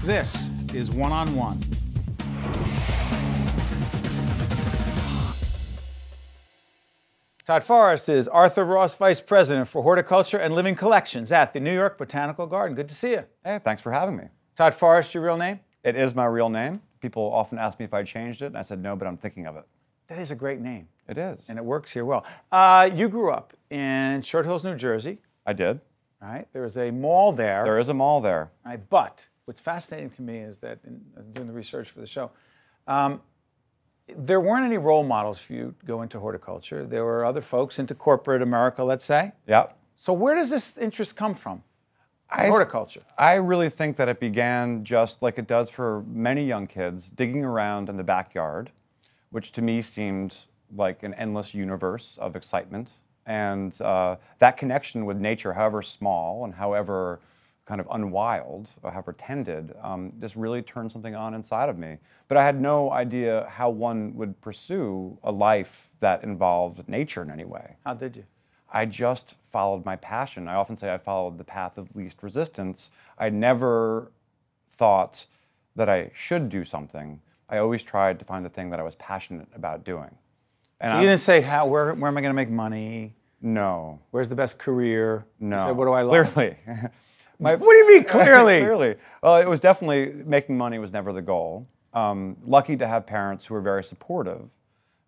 This is One-on-One. Todd Forrest is Arthur Ross Vice President for Horticulture and Living Collections at the New York Botanical Garden. Good to see you. Hey, thanks for having me. Todd Forrest, your real name? It is my real name. People often ask me if I changed it, and I said no, but I'm thinking of it. That is a great name. It is. And it works here well. You grew up in Short Hills, New Jersey. I did. All right. There is a mall there. There is a mall there. All right, but what's fascinating to me is that in doing the research for the show, there weren't any role models for you to go into horticulture. There were other folks into corporate America, let's say. Yeah. So where does this interest come from? Horticulture. I really think that it began just like it does for many young kids, digging around in the backyard, which to me seemed like an endless universe of excitement. And that connection with nature, however small and however kind of unwild, or however tended, just really turned something on inside of me. But I had no idea how one would pursue a life that involved nature in any way. How did you? I just followed my passion. I often say I followed the path of least resistance. I never thought that I should do something. I always tried to find the thing that I was passionate about doing. And So you didn't say, where am I going to make money? No. Where's the best career? No. You said, what do I love? Clearly. What do you mean clearly? Clearly. Well, it was definitely, making money was never the goal. Lucky to have parents who were very supportive.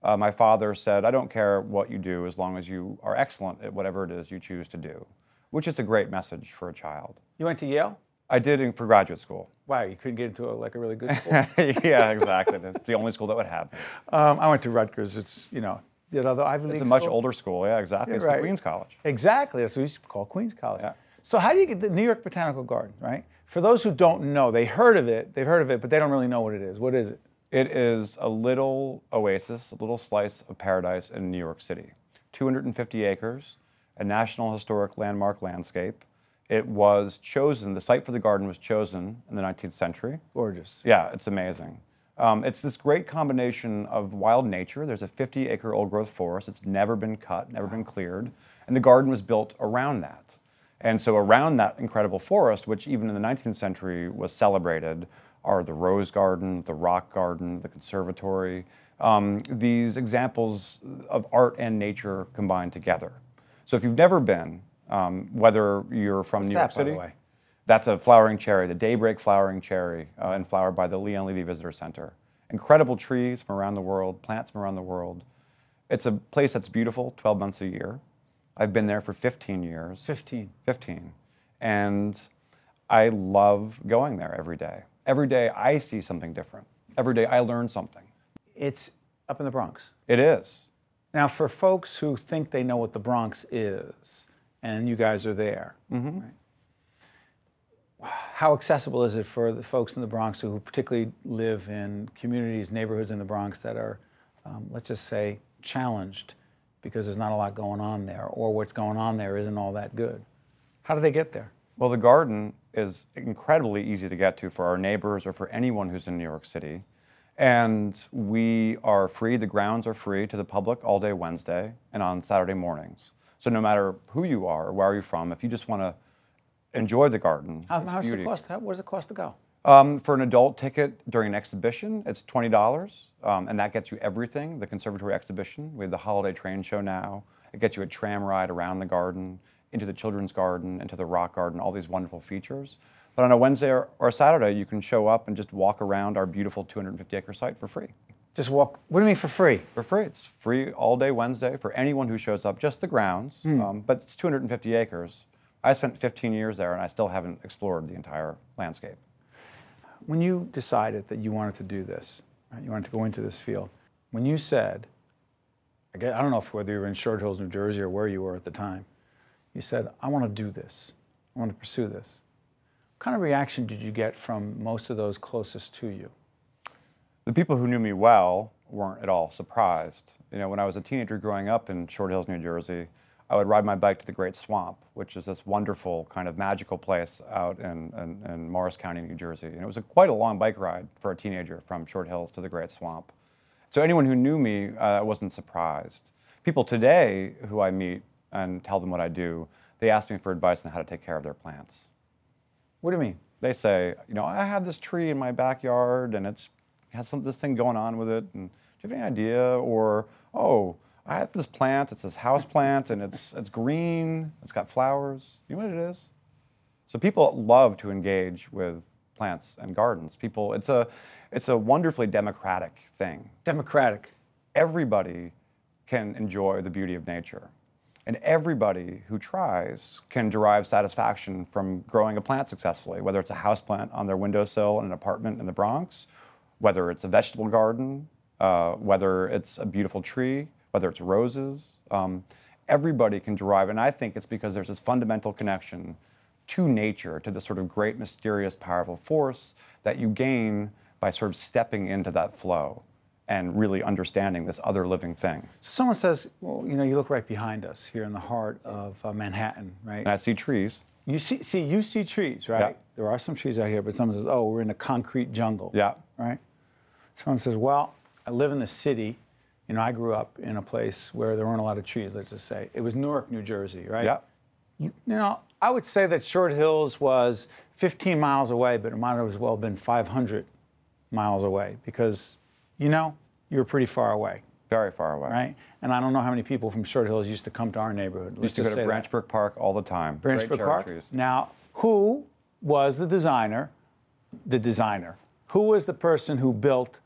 My father said, I don't care what you do as long as you are excellent at whatever it is you choose to do, which is a great message for a child. You went to Yale? I did for graduate school. Wow, you couldn't get into a really good school? Yeah, exactly. It's the only school that would have me. I went to Rutgers. It's, the other Ivy League It's a much school? older school, yeah, exactly. Yeah, It's right. the Queens College. Exactly. That's what we used to call Queens College. Yeah. So how do you get the New York Botanical Garden, right? For those who don't know, they've heard of it, but they don't really know what it is. What is it? It is a little oasis, a little slice of paradise in New York City. 250 acres, a National Historic Landmark landscape. It was chosen, the site for the garden was chosen in the 19th century. Gorgeous. Yeah, it's amazing. It's this great combination of wild nature. There's a 50-acre old-growth forest. It's never been cut, never been cleared. And the garden was built around that. And so around that incredible forest, which even in the 19th century was celebrated, are the Rose Garden, the Rock Garden, the Conservatory, these examples of art and nature combined together. So if you've never been, whether you're from New York City, by the way? That's a flowering cherry, the daybreak flowering cherry, and flowered by the Leon Levy Visitor Center. Incredible trees from around the world, plants from around the world. It's a place that's beautiful 12 months a year. I've been there for 15 years. 15. 15. And I love going there every day. Every day I see something different. Every day I learn something. It's up in the Bronx. It is. Now, for folks who think they know what the Bronx is, and you guys are there, right? How accessible is it for the folks in the Bronx who particularly live in communities, neighborhoods in the Bronx that are, let's just say, challenged because there's not a lot going on there, or what's going on there isn't all that good? How do they get there? Well, the garden is incredibly easy to get to for our neighbors or for anyone who's in New York City. And we are free, the grounds are free to the public all day Wednesday and on Saturday mornings. So no matter who you are or where you're from, if you just want to enjoy the garden, How does it cost? What does it cost to go? For an adult ticket during an exhibition, it's $20, and that gets you everything. The Conservatory exhibition, we have the holiday train show now. It gets you a tram ride around the garden, into the children's garden, into the rock garden, all these wonderful features. But on a Wednesday or Saturday, you can show up and just walk around our beautiful 250-acre site for free. Just walk. What do you mean for free? For free. It's free all day Wednesday for anyone who shows up, just the grounds, but it's 250 acres. I spent 15 years there, and I still haven't explored the entire landscape. When you decided that you wanted to do this, right, you wanted to go into this field, when you said, I don't know whether you were in Short Hills, New Jersey, or where you were at the time, you said, I want to do this. I want to pursue this. What kind of reaction did you get from most of those closest to you? The people who knew me well weren't at all surprised. You know, when I was a teenager growing up in Short Hills, New Jersey, I would ride my bike to the Great Swamp, which is this wonderful kind of magical place out in Morris County, New Jersey. And it was quite a long bike ride for a teenager from Short Hills to the Great Swamp. So anyone who knew me wasn't surprised. People today who I meet and tell them what I do, they ask me for advice on how to take care of their plants. What do you mean? They say, you know, I have this tree in my backyard and it has this thing going on with it. And do you have any idea? Or, oh, I have this plant. It's this house plant and it's green. It's got flowers. You know what it is? So people love to engage with plants and gardens. It's a wonderfully democratic thing. Democratic. Everybody can enjoy the beauty of nature. And everybody who tries can derive satisfaction from growing a plant successfully, whether it's a house plant on their windowsill in an apartment in the Bronx, whether it's a vegetable garden, whether it's a beautiful tree, whether it's roses. Everybody can derive, and I think it's because there's this fundamental connection to nature, to this sort of great, mysterious, powerful force that you gain by sort of stepping into that flow and really understanding this other living thing. Someone says, well, you know, you look right behind us here in the heart of Manhattan, right? And I see trees. You see trees, right? Yeah. There are some trees out here, but someone says, oh, we're in a concrete jungle. Yeah. Right? Someone says, well, I live in the city. You know, I grew up in a place where there weren't a lot of trees, let's just say. It was Newark, New Jersey, right? Yeah. You know, I would say that Short Hills was 15 miles away, but it might have as well been 500 miles away because, you know, you were pretty far away. Very far away. Right? And I don't know how many people from Short Hills used to come to our neighborhood. Used to go to Branchbrook Park all the time. Branchbrook Park? Trees. Now, who was the designer? Who was the person who built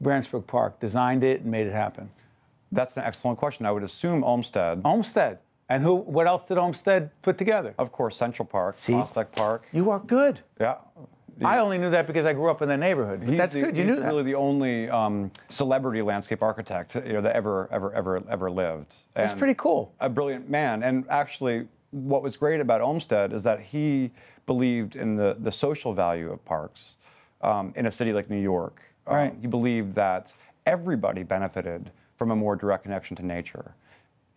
Branchbrook Park, designed it and made it happen? That's an excellent question. I would assume Olmsted. Olmsted. And what else did Olmsted put together? Of course, Central Park, See? Prospect Park. You are good. Yeah. I only knew that because I grew up in that neighborhood. But that's good. You knew that. He's really the only celebrity landscape architect that ever lived. That's pretty cool. A brilliant man. And actually, what was great about Olmsted is that he believed in the social value of parks in a city like New York. Right. He believed that everybody benefited from a more direct connection to nature.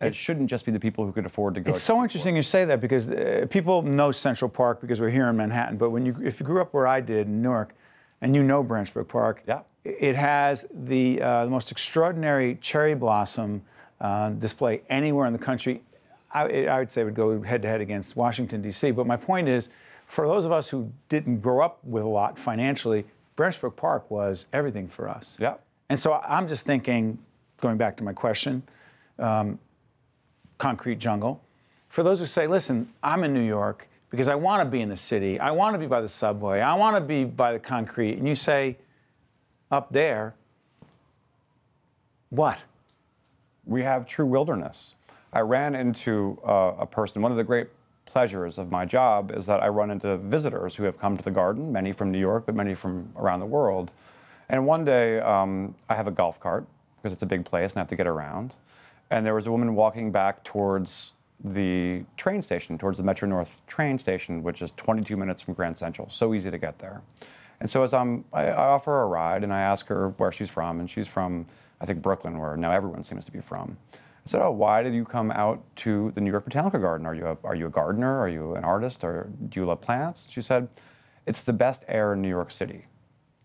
It shouldn't just be the people who could afford to go. It's so interesting you say that because people know Central Park because we're here in Manhattan. But if you grew up where I did in Newark, and you know Branchbrook Park, yeah. It has the most extraordinary cherry blossom display anywhere in the country. I would say it would go head to head against Washington, D.C. But my point is, for those of us who didn't grow up with a lot financially, Branchbrook Park was everything for us. Yeah. And so I'm just thinking, going back to my question, concrete jungle. For those who say, listen, I'm in New York because I want to be in the city. I want to be by the subway. I want to be by the concrete. And you say, up there, what? We have true wilderness. I ran into a person. One of the great pleasures of my job is that I run into visitors who have come to the garden, many from New York, but many from around the world. And one day, I have a golf cart because it's a big place and I have to get around. And there was a woman walking back towards the train station, towards the Metro North train station, which is 22 minutes from Grand Central. So easy to get there. And so as I offer her a ride and I ask her where she's from, and she's from, I think, Brooklyn, where now everyone seems to be from. I said, oh, why did you come out to the New York Botanical Garden? Are you a gardener? Are you an artist? Or do you love plants? She said, it's the best air in New York City.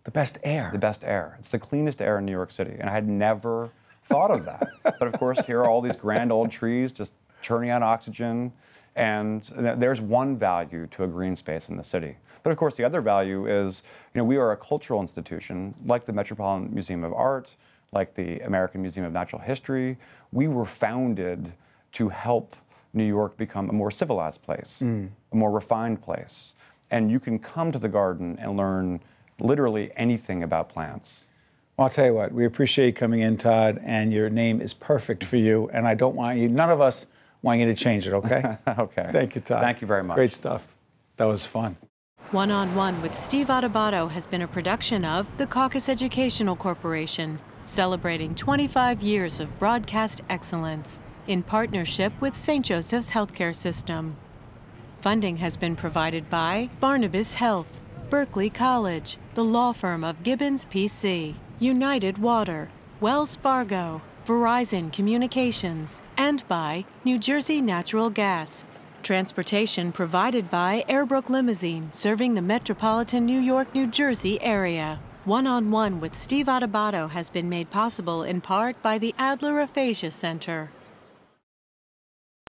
The best air? The best air. It's the cleanest air in New York City. And I had never thought of that. But of course, here are all these grand old trees just churning out oxygen. And there's one value to a green space in the city. But of course, the other value is, we are a cultural institution, like the Metropolitan Museum of Art, like the American Museum of Natural History. We were founded to help New York become a more civilized place, a more refined place. And you can come to the garden and learn literally anything about plants. Well, I'll tell you what, we appreciate you coming in, Todd, and your name is perfect for you, and I don't want you, none of us want you to change it, okay? Okay. Thank you, Todd. Thank you very much. Great stuff. That was fun. One-on-One with Steve Adubato has been a production of the Caucus Educational Corporation, celebrating 25 years of broadcast excellence in partnership with St. Joseph's Healthcare System. Funding has been provided by Barnabas Health, Berkeley College, the law firm of Gibbons PC, United Water, Wells Fargo, Verizon Communications, and by New Jersey Natural Gas. Transportation provided by Airbrook Limousine, serving the metropolitan New York, New Jersey area. One-on-One with Steve Adubato has been made possible in part by the Adler Aphasia Center.